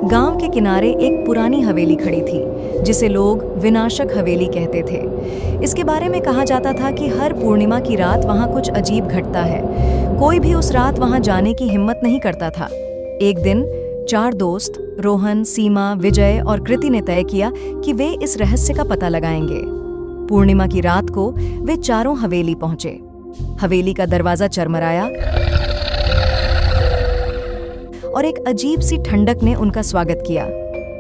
गांव के किनारे एक पुरानी हवेली खड़ी थी जिसे लोग विनाशक हवेली कहते थे। इसके बारे में कहा जाता था कि हर पूर्णिमा की रात वहां कुछ अजीब घटता है। कोई भी उस रात वहां जाने की हिम्मत नहीं करता था। एक दिन 4 दोस्त रोहन, सीमा, विजय और कृति ने तय किया कि वे इस रहस्य का पता लगाएंगे। पूर्णिमा की रात को वे चारों हवेली पहुंचे। हवेली का दरवाजा चरमराया और एक अजीब सी ठंडक ने उनका स्वागत किया।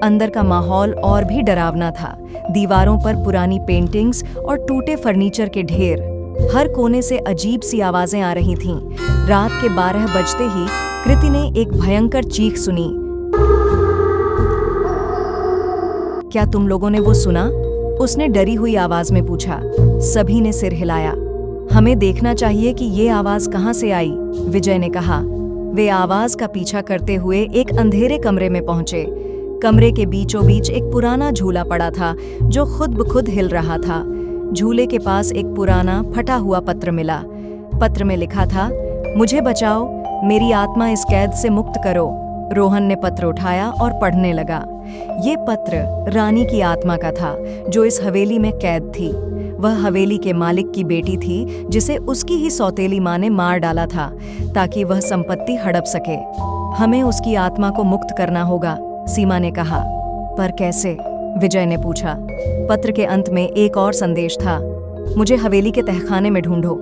अंदर का माहौल और भी डरावना था। दीवारों पर पुरानी पेंटिंग्स और टूटे फर्नीचर के ढेर। हर कोने से अजीब सी आवाजें आ रही थीं। रात के 12 बजते ही कृति ने एक भयंकर चीख सुनी। क्या तुम लोगों ने वो सुना? उसने डरी हुई आवाज में पूछा। सभी ने सिर हिलाया। हमें देखना चाहिए कि ये आवाज कहां से आई, विजय ने कहा। वे आवाज का पीछा करते हुए एक अंधेरे कमरे में पहुंचे। कमरे के बीचों बीच एक पुराना झूला पड़ा था जो खुद ब खुद हिल रहा था। झूले के पास एक पुराना फटा हुआ पत्र मिला। पत्र में लिखा था, मुझे बचाओ, मेरी आत्मा इस कैद से मुक्त करो। रोहन ने पत्र उठाया और पढ़ने लगा। ये पत्र रानी की आत्मा का था जो इस हवेली में कैद थी। वह हवेली के मालिक की बेटी थी जिसे उसकी ही सौतेली माँ ने मार डाला था ताकि वह संपत्ति हड़प सके। हमें उसकी आत्मा को मुक्त करना होगा, सीमा ने कहा। पर कैसे? विजय ने पूछा। पत्र के अंत में एक और संदेश था, मुझे हवेली के तहखाने में ढूंढो।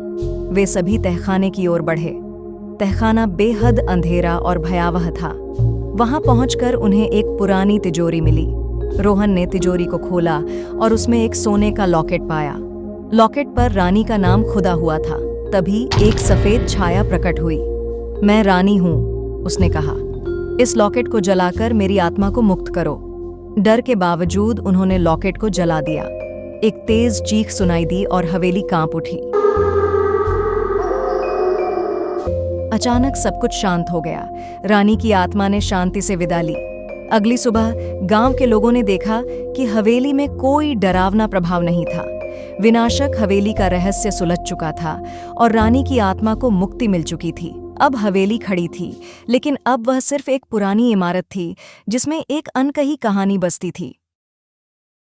वे सभी तहखाने की ओर बढ़े। तहखाना बेहद अंधेरा और भयावह था। वहां पहुंचकर उन्हें एक पुरानी तिजोरी मिली। रोहन ने तिजोरी को खोला और उसमें एक सोने का लॉकेट पाया। लॉकेट पर रानी का नाम खुदा हुआ था। तभी एक सफेद छाया प्रकट हुई। मैं रानी हूं, उसने कहा। इस लॉकेट को जलाकर मेरी आत्मा को मुक्त करो। डर के बावजूद उन्होंने लॉकेट को जला दिया। एक तेज चीख सुनाई दी और हवेली कांप उठी। अचानक सब कुछ शांत हो गया। रानी की आत्मा ने शांति से विदा ली। अगली सुबह गांव के लोगों ने देखा कि हवेली में कोई डरावना प्रभाव नहीं था। विनाशक हवेली का रहस्य सुलझ चुका था और रानी की आत्मा को मुक्ति मिल चुकी थी। अब हवेली खड़ी थी, लेकिन अब वह सिर्फ एक पुरानी इमारत थी जिसमें एक अनकही कहानी बसती थी।